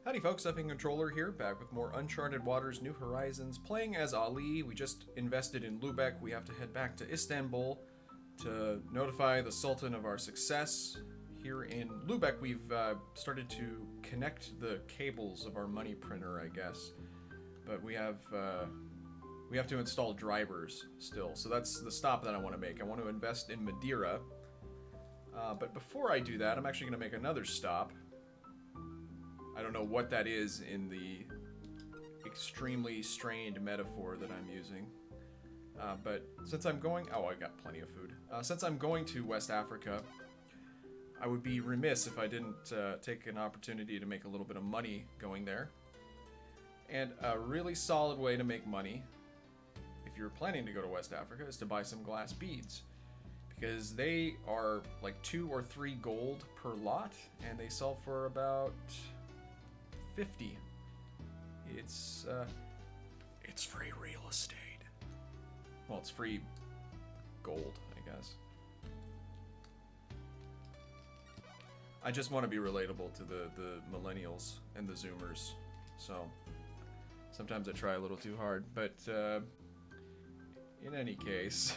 Howdy folks, Effing Controller here, back with more Uncharted Waters New Horizons, playing as Ali. We just invested in Lubeck. We have to head back to Istanbul to notify the Sultan of our success. Here in Lubeck, we've started to connect the cables of our money printer, I guess. But we have to install drivers still, so that's the stop that I want to make. I want to invest in Madeira. But before I do that, I'm actually going to make another stop. I don't know what that is in the extremely strained metaphor that I'm using. But since I'm going... Oh, I got plenty of food. Since I'm going to West Africa, I would be remiss if I didn't take an opportunity to make a little bit of money going there. And a really solid way to make money, if you're planning to go to West Africa, is to buy some glass beads. Because they are like 2 or 3 gold per lot, and they sell for about 50. It's free real estate. Well, it's free gold, I guess. I just want to be relatable to the millennials and the zoomers, so sometimes I try a little too hard, but in any case,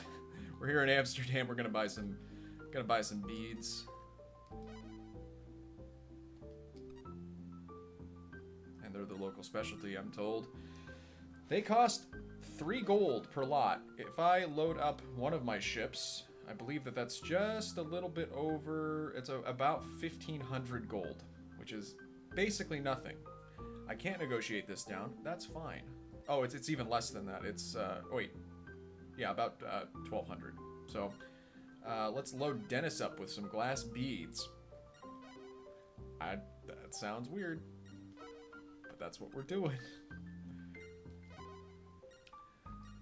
we're here in Amsterdam. We're gonna buy some beads. They're the local specialty, I'm told. They cost 3 gold per lot. If I load up one of my ships, I believe that that's just a little bit over... It's about 1,500 gold, which is basically nothing. I can't negotiate this down. That's fine. Oh, it's even less than that. It's... oh, wait. Yeah, about 1,200. So, let's load Dennis up with some glass beads. That sounds weird. That's what we're doing.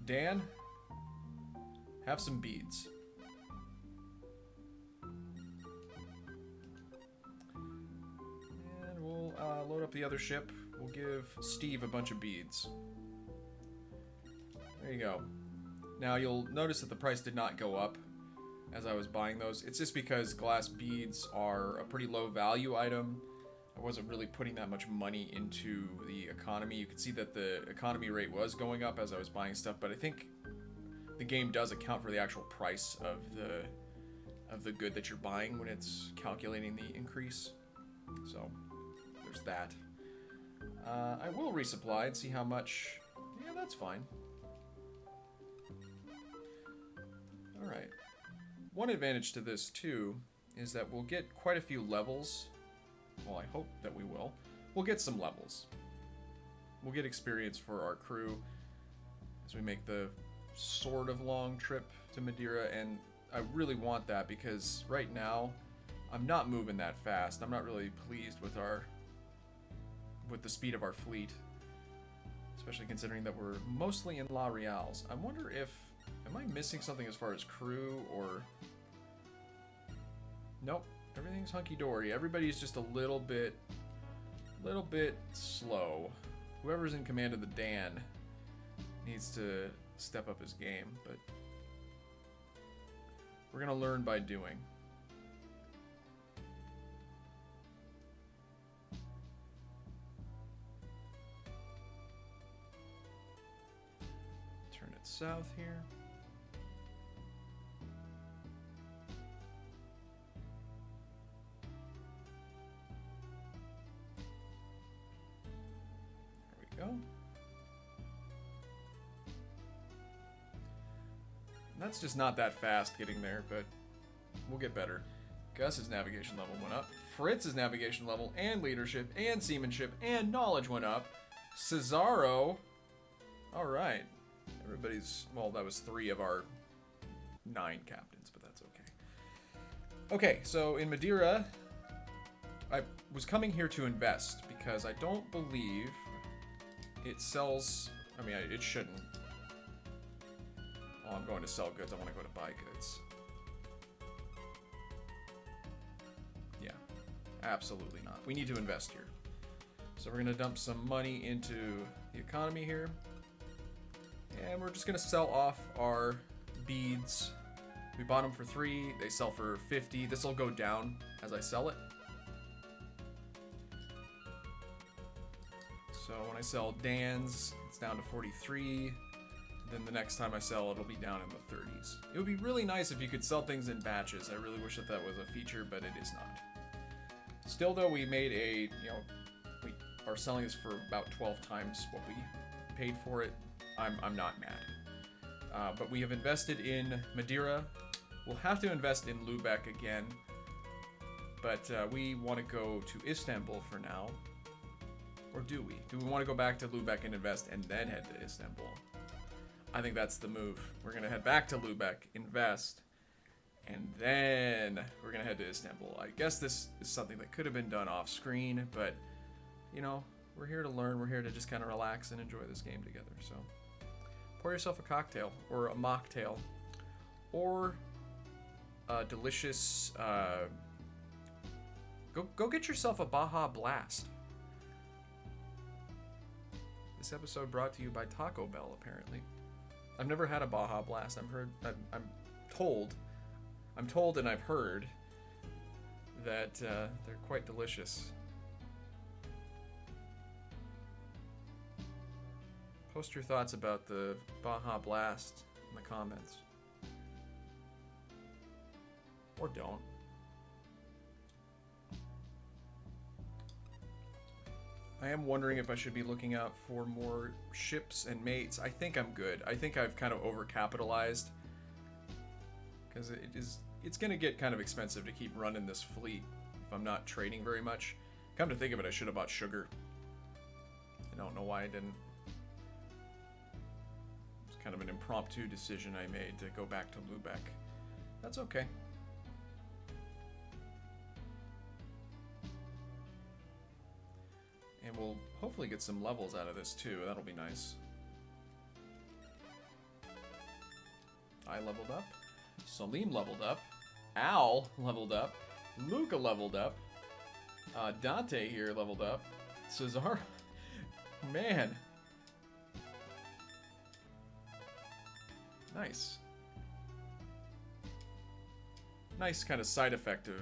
Dan, have some beads. And we'll load up the other ship. We'll give Steve a bunch of beads. There you go. Now you'll notice that the price did not go up as I was buying those. It's just because glass beads are a pretty low value item. I wasn't really putting that much money into the economy. You could see that the economy rate was going up as I was buying stuff, but I think the game does account for the actual price of the good that you're buying when it's calculating the increase. So there's that. I will resupply and see how much. Yeah, that's fine. All right. One advantage to this too is that we'll get quite a few levels. Well, I hope that we will. We'll get some levels. We'll get experience for our crew as we make the sort of long trip to Madeira, and I really want that because right now I'm not moving that fast. I'm not really pleased with the speed of our fleet, especially considering that we're mostly in La Reals. I wonder if am I missing something as far as crew or nope. Everything's hunky-dory. Everybody's just a little bit slow. Whoever's in command of the Dan needs to step up his game, but we're gonna learn by doing. Turn it south here. Go. That's just not that fast getting there, but we'll get better. Gus's navigation level went up. Fritz's navigation level and leadership and seamanship and knowledge went up. Cesaro. All right. Everybody's... Well, that was 3 of our 9 captains, but that's okay. Okay, so in Madeira, I was coming here to invest because I don't believe... It sells... I mean, it shouldn't. Oh, I'm going to sell goods. I want to go to buy goods. Yeah. Absolutely not. We need to invest here. So we're going to dump some money into the economy here. And we're just going to sell off our beads. We bought them for 3. They sell for 50. This will go down as I sell it. So when I sell Dan's, it's down to 43. Then the next time I sell, it'll be down in the 30s. It would be really nice if you could sell things in batches. I really wish that that was a feature, but it is not. Still, though, we made a, we are selling this for about 12 times what we paid for it. I'm not mad. But we have invested in Madeira. We'll have to invest in Lübeck again. But we want to go to Istanbul for now. Or do we? Do we want to go back to Lübeck and invest and then head to Istanbul? I think that's the move. We're going to head back to Lübeck, invest, and then we're going to head to Istanbul. I guess this is something that could have been done off screen, but, we're here to learn. We're here to just kind of relax and enjoy this game together. So pour yourself a cocktail or a mocktail or a delicious... Go get yourself a Baja Blast. This episode brought to you by Taco Bell, apparently. I've never had a Baja Blast. I'm told and I've heard that they're quite delicious. Post your thoughts about the Baja Blast in the comments. Or don't. I am wondering if I should be looking out for more ships and mates. I think I'm good. I think I've kind of overcapitalized. Because it's going to get kind of expensive to keep running this fleet if I'm not trading very much. Come to think of it, I should have bought sugar. I don't know why I didn't. It's kind of an impromptu decision I made to go back to Lübeck. That's okay. And we'll hopefully get some levels out of this too. That'll be nice. I leveled up. Salim leveled up. Al leveled up. Luca leveled up. Dante here leveled up. Cesar. Man. Nice. Nice kind of side effect of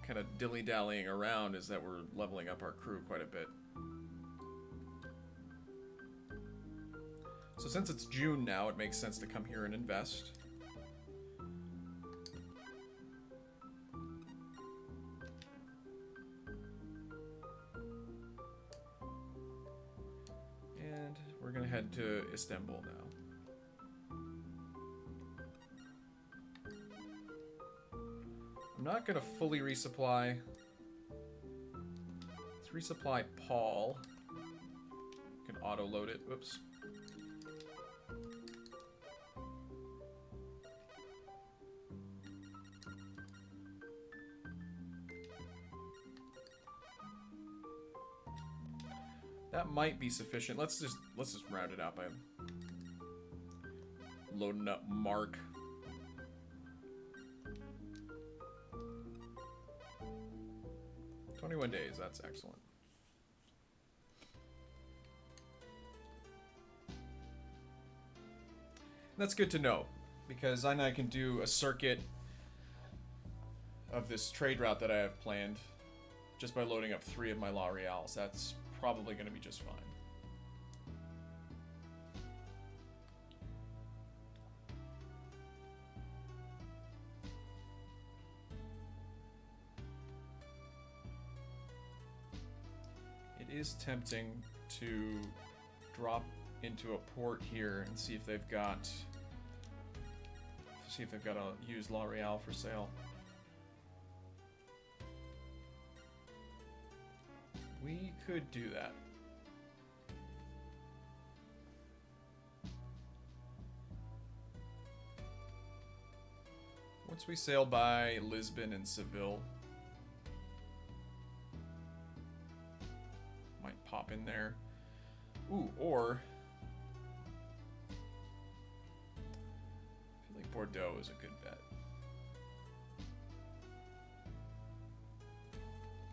kind of dilly-dallying around is that we're leveling up our crew quite a bit. So since it's June now, it makes sense to come here and invest. And we're gonna head to Istanbul now. I'm not gonna fully resupply. Let's resupply Paul. You can auto load it. Whoops. That might be sufficient. Let's just round it out by loading up Mark. $21 days, that's excellent. That's good to know, because then I can do a circuit of this trade route that I have planned just by loading up 3 of my La Reals. That's probably going to be just fine. It is tempting to drop into a port here and see if they've got a used La Real for sale. We could do that. Once we sail by Lisbon and Seville, might pop in there. Ooh, or I feel like Bordeaux is a good bet.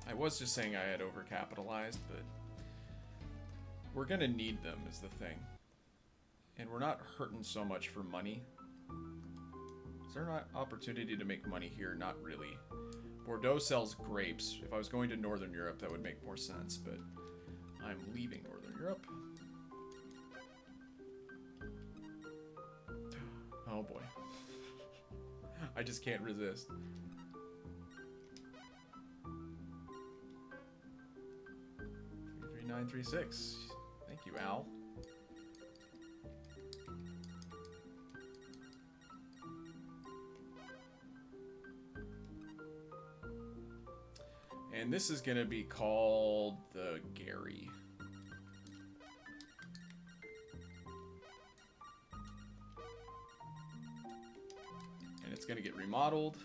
I was just saying I had overcapitalized, but we're gonna need them is the thing. And we're not hurting so much for money. Is there not opportunity to make money here? Not really. Bordeaux sells grapes. If I was going to Northern Europe, that would make more sense, but I'm leaving Northern Europe. Oh boy. I just can't resist. 33936. Thank you, Al. And this is going to be called the Gary. And it's going to get remodeled.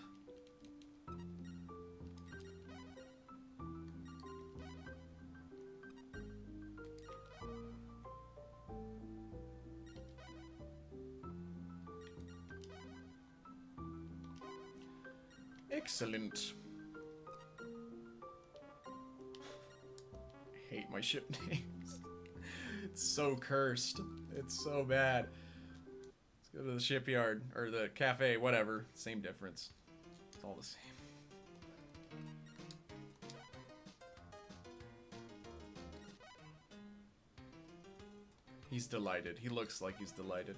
Excellent. I hate my ship names. It's so cursed. It's so bad. Let's go to the shipyard, or the cafe, whatever. Same difference. It's all the same. He's delighted. He looks like he's delighted.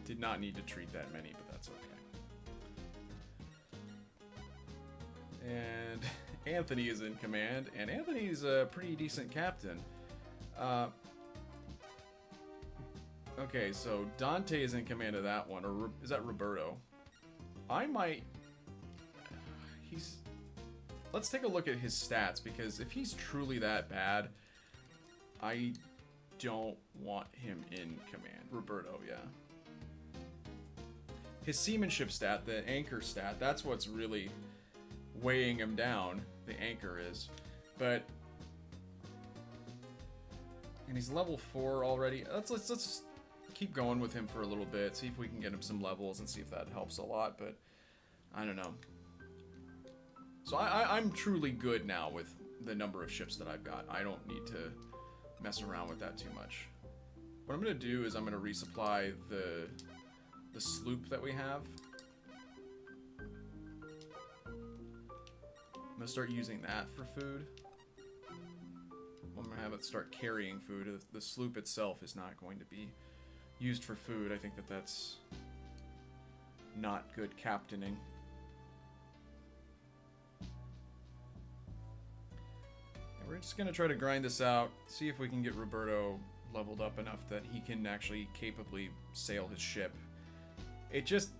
Did not need to treat that many, but that's okay. And Anthony is in command, and Anthony's a pretty decent captain. Okay, so Dante is in command of that one, or is that Roberto? I might... Let's take a look at his stats, because if he's truly that bad, I don't want him in command. Roberto, yeah. His seamanship stat, the anchor stat, that's what's really weighing him down. The anchor is. But... And he's level 4 already. Let's keep going with him for a little bit. See if we can get him some levels and see if that helps a lot. But I don't know. So I'm truly good now with the number of ships that I've got. I don't need to mess around with that too much. What I'm going to do is I'm going to resupply the sloop that we have. I'm going to start using that for food. I'm going to have it start carrying food. The sloop itself is not going to be used for food. I think that's not good captaining. And we're just going to try to grind this out, see if we can get Roberto leveled up enough that he can actually capably sail his ship. It just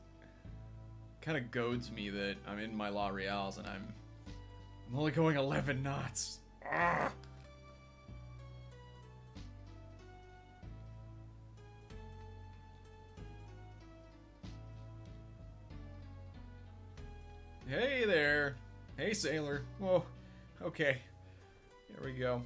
kind of goads me that I'm in my La Reals and I'm only going 11 knots. Ah! Hey there. Hey, sailor. Whoa. Okay. Here we go.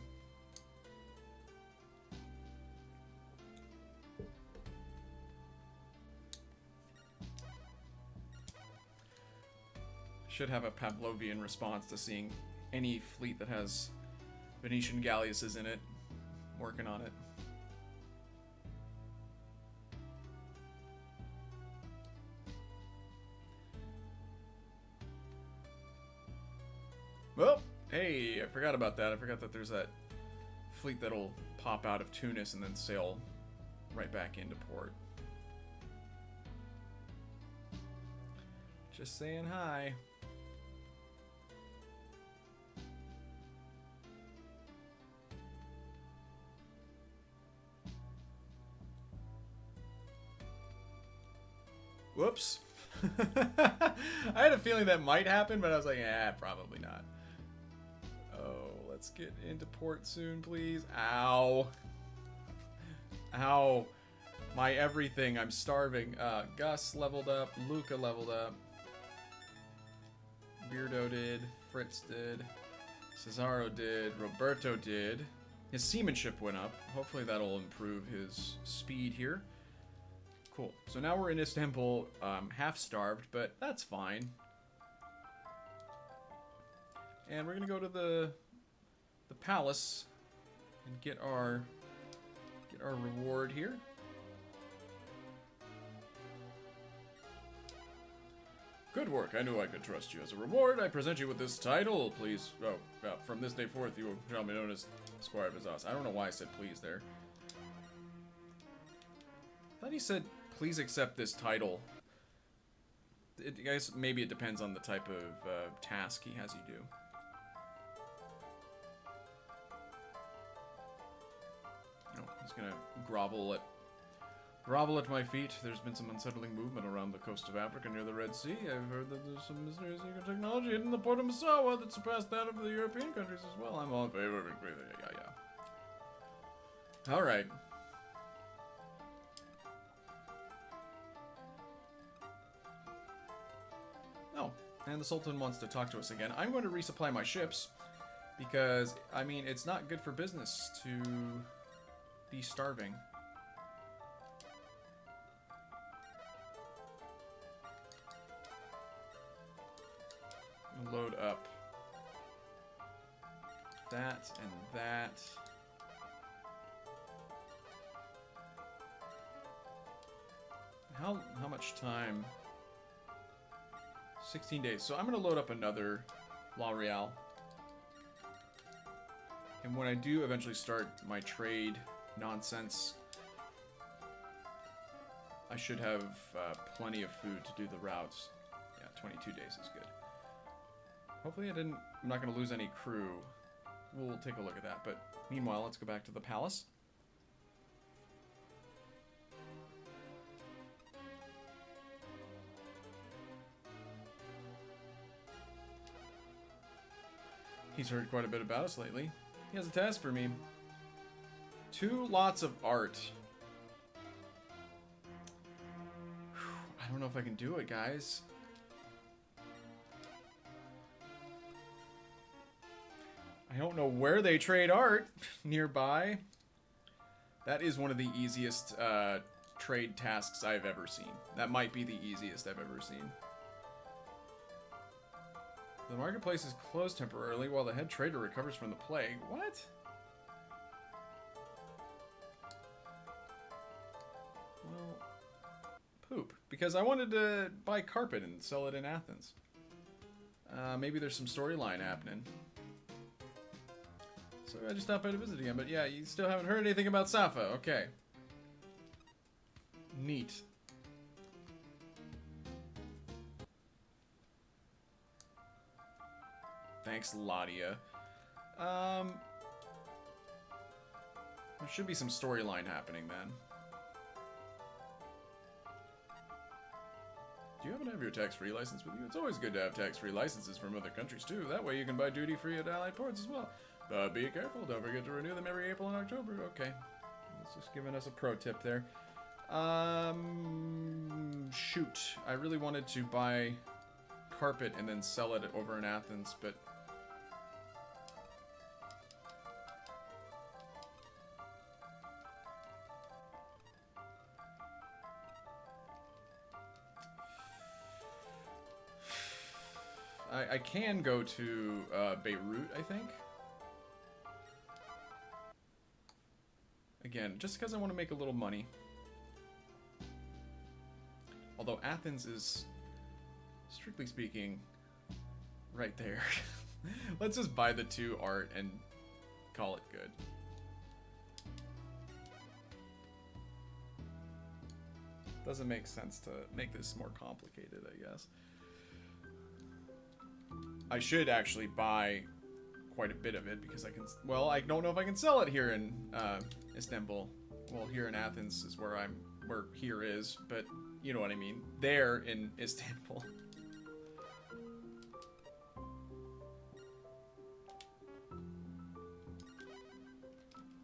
Should have a Pavlovian response to seeing any fleet that has Venetian galleasses in it. Working on it. Well, hey, I forgot about that. I forgot that there's that fleet that'll pop out of Tunis and then sail right back into port. Just saying hi. Whoops. I had a feeling that might happen, but I was like, probably not. Oh, let's get into port soon, please. Ow. Ow. My everything. I'm starving. Gus leveled up. Luca leveled up. Beardo did. Fritz did. Cesaro did. Roberto did. His seamanship went up. Hopefully that'll improve his speed here. Cool. So now we're in Istanbul, half-starved, but that's fine. And we're gonna go to the palace and get our reward here. Good work. I knew I could trust you. As a reward, I present you with this title. Please, from this day forth, you shall be known as Squire of Azaz. I don't know why I said please there. I thought he said, please accept this title. I guess maybe it depends on the type of task he has you do. No, he's gonna grovel at my feet. There's been some unsettling movement around the coast of Africa near the Red Sea. I've heard that there's some mysterious secret technology hidden in the port of Massawa that surpassed that of the European countries as well. I'm all in favor of it. Yeah. Alright. Oh, and the Sultan wants to talk to us again. I'm going to resupply my ships because, I mean, it's not good for business to be starving. Load up that and that. How much time? 16 days. So I'm going to load up another L'Oreal. And when I do eventually start my trade nonsense, I should have plenty of food to do the routes. Yeah, 22 days is good. Hopefully I'm not going to lose any crew. We'll take a look at that. But meanwhile, let's go back to the palace. He's heard quite a bit about us lately. He has a task for me. 2 lots of art. I don't know if I can do it, guys. I don't know where they trade art nearby. That is one of the easiest trade tasks I've ever seen. That might be the easiest I've ever seen. The marketplace is closed temporarily while the head trader recovers from the plague. What? Well, poop. Because I wanted to buy carpet and sell it in Athens. Maybe there's some storyline happening. So I just stopped by to visit again. But yeah, you still haven't heard anything about Safa. Okay. Neat. Thanks, Ladia. There should be some storyline happening then. Do you happen to have your tax-free license with you? It's always good to have tax-free licenses from other countries too. That way you can buy duty-free at allied ports as well. But be careful, don't forget to renew them every April and October. Okay. It's just giving us a pro tip there. Shoot. I really wanted to buy carpet and then sell it over in Athens, but I can go to Beirut, I think. Again, just because I want to make a little money. Although Athens is, strictly speaking, right there. Let's just buy the 2 art and call it good. Doesn't make sense to make this more complicated, I guess. I should actually buy quite a bit of it because I can, well, I don't know if I can sell it here in Istanbul. Well, here in Athens is where here is, but you know what I mean. There in Istanbul.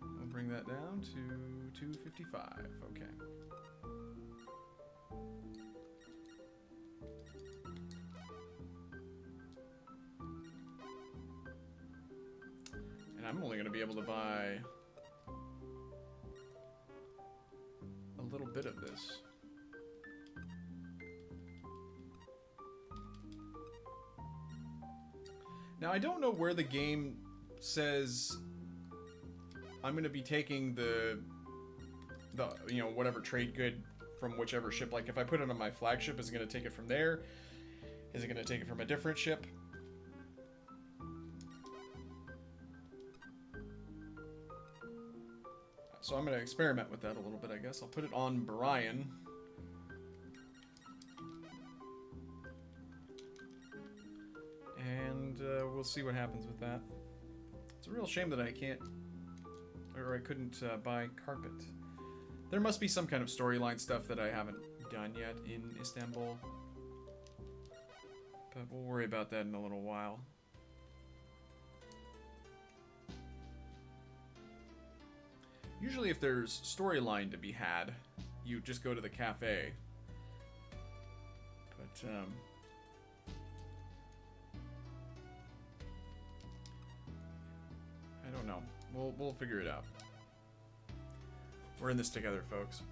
We'll bring that down to 255. Okay. And I'm only going to be able to buy a little bit of this. Now, I don't know where the game says I'm going to be taking the you know, whatever trade good from whichever ship. Like, if I put it on my flagship, is it going to take it from there? Is it going to take it from a different ship? So I'm going to experiment with that a little bit, I guess. I'll put it on Brian. And we'll see what happens with that. It's a real shame that I can't, or I couldn't buy carpet. There must be some kind of storyline stuff that I haven't done yet in Istanbul. But we'll worry about that in a little while. Usually if there's storyline to be had, you just go to the cafe. But, I don't know. We'll figure it out. We're in this together, folks.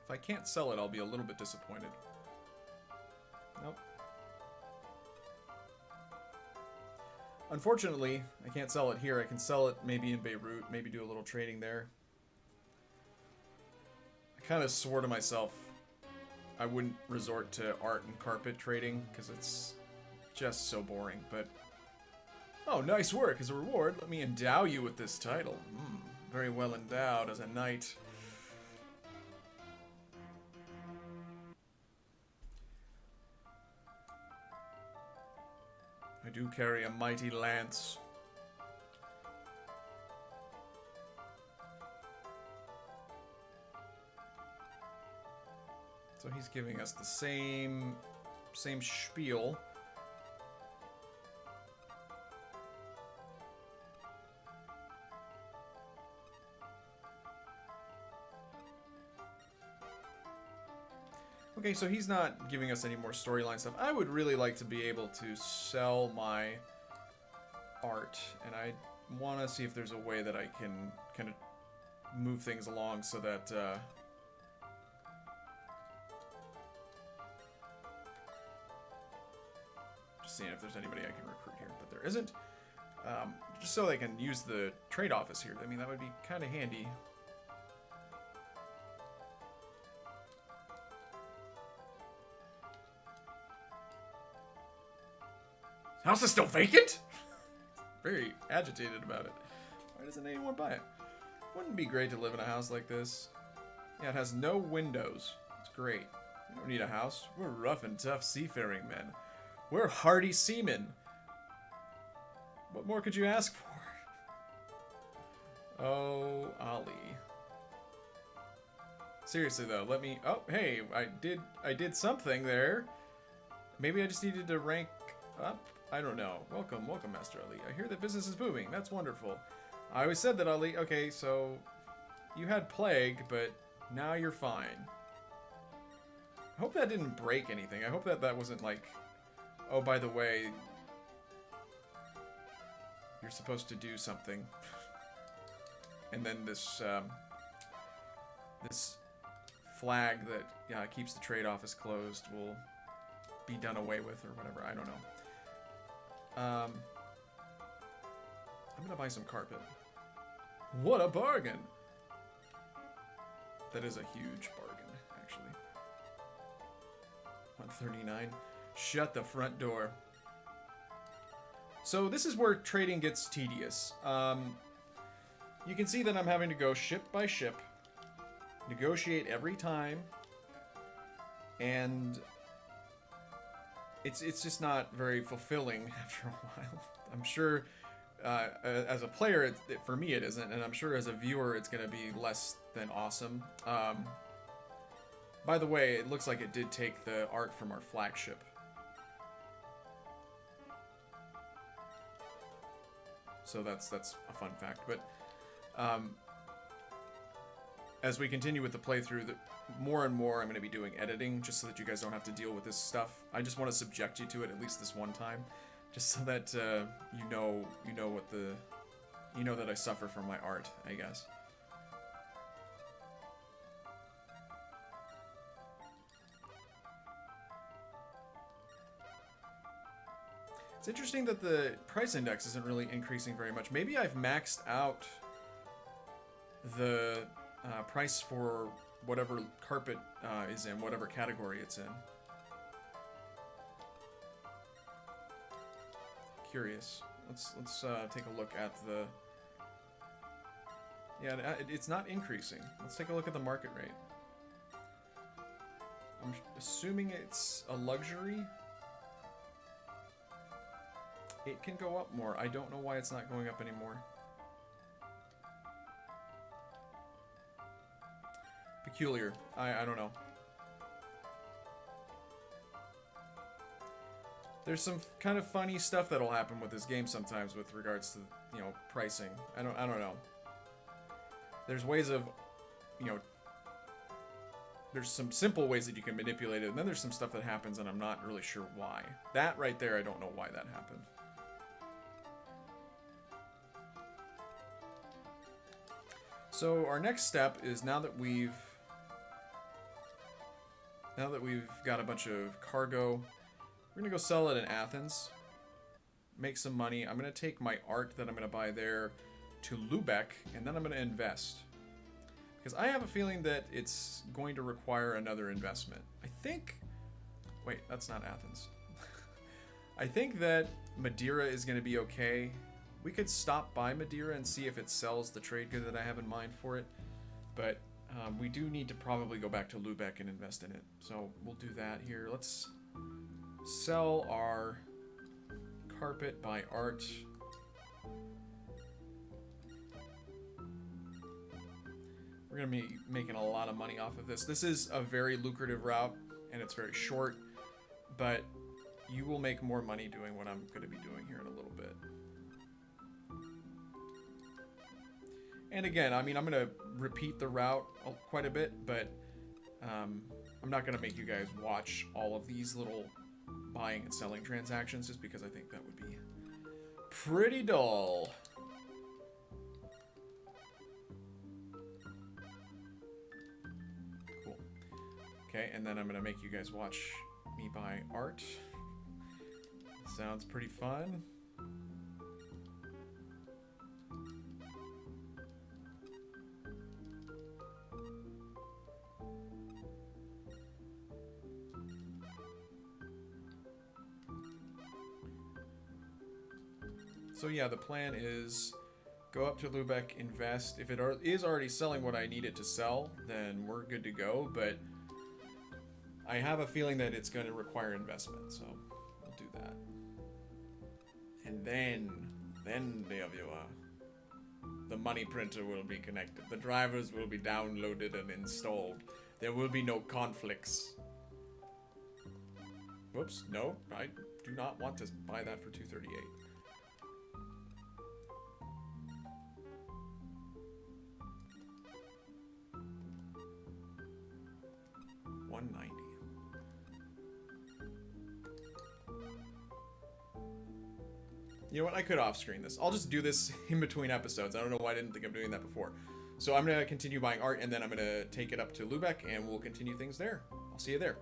If I can't sell it, I'll be a little bit disappointed. Nope. Unfortunately, I can't sell it here. I can sell it maybe in Beirut, maybe do a little trading there. I kind of swore to myself I wouldn't resort to art and carpet trading because it's just so boring, but... Oh, nice work. As a reward, let me endow you with this title. Very well endowed as a knight. I do carry a mighty lance. So he's giving us the same spiel. Okay, so he's not giving us any more storyline stuff. I would really like to be able to sell my art, and I want to see if there's a way that I can kind of move things along so that, just seeing if there's anybody I can recruit here, but there isn't. Just so they can use the trade office here. I mean, that would be kind of handy. House is still vacant? Very agitated about it. Why doesn't anyone buy it? Wouldn't it be great to live in a house like this? Yeah, it has no windows. It's great. We don't need a house. We're rough and tough seafaring men. We're hardy seamen. What more could you ask for? Oh, Ali. Seriously though, let me... Oh, hey, I did something there. Maybe I just needed to rank up? I don't know. Welcome, Master Ali. I hear that business is booming. That's wonderful. I always said that, Ali. Okay, so you had plague, but now you're fine. I hope that didn't break anything. I hope that that wasn't like, oh, by the way, you're supposed to do something. And then this, this flag that keeps the trade office closed will be done away with or whatever. I don't know. I'm gonna buy some carpet. What a bargain! That is a huge bargain, actually. 139. Shut the front door. So this is where trading gets tedious. You can see that I'm having to go ship by ship, negotiate every time, and it's just not very fulfilling after a while. I'm sure as a player, for me it isn't, and I'm sure as a viewer it's going to be less than awesome. By the way, it looks like it did take the art from our flagship. So that's a fun fact. But as we continue with the playthrough, more and more I'm going to be doing editing, just so that you guys don't have to deal with this stuff. I just want to subject you to it at least this one time, just so that you know that I suffer from my art, I guess. It's interesting that the price index isn't really increasing very much. Maybe I've maxed out the price for whatever carpet is in, whatever category it's in. Curious. Let's take a look at the... Yeah, it's not increasing. Let's take a look at the market rate. I'm assuming it's a luxury. It can go up more. I don't know why it's not going up anymore. Peculiar. I don't know. There's some kind of funny stuff that'll happen with this game sometimes with regards to, you know, pricing. I don't know. There's ways of, you know, there's some simple ways that you can manipulate it, and then there's some stuff that happens and I'm not really sure why. That right there, I don't know why that happened. So our next step is now that we've got a bunch of cargo, we're gonna go sell it in Athens, make some money. I'm gonna take my art that I'm gonna buy there to Lubeck, and then I'm gonna invest. Because I have a feeling that it's going to require another investment. I think... Wait, that's not Athens. I think that Madeira is going to be okay. We could stop by Madeira and see if it sells the trade good that I have in mind for it. But we do need to probably go back to Lubeck and invest in it. So we'll do that here. Let's sell our carpet by art. We're going to be making a lot of money off of this. This is a very lucrative route, and it's very short, but you will make more money doing what I'm going to be doing here in a little bit. And again, I mean, I'm going to repeat the route quite a bit, but I'm not going to make you guys watch all of these little buying and selling transactions just because I think that would be pretty dull. Okay, and then I'm gonna make you guys watch me buy art. Sounds pretty fun. So yeah, the plan is go up to Lubeck, invest. If it is already selling what I need it to sell, then we're good to go, but I have a feeling that it's going to require investment, so we'll do that. And then dear viewer, the money printer will be connected. The drivers will be downloaded and installed. There will be no conflicts. Whoops, no, I do not want to buy that for 238. $190. You know what? I could off-screen this. I'll just do this in between episodes. I don't know why I didn't think of doing that before. So I'm going to continue buying art, and then I'm going to take it up to Lubeck, and we'll continue things there. I'll see you there.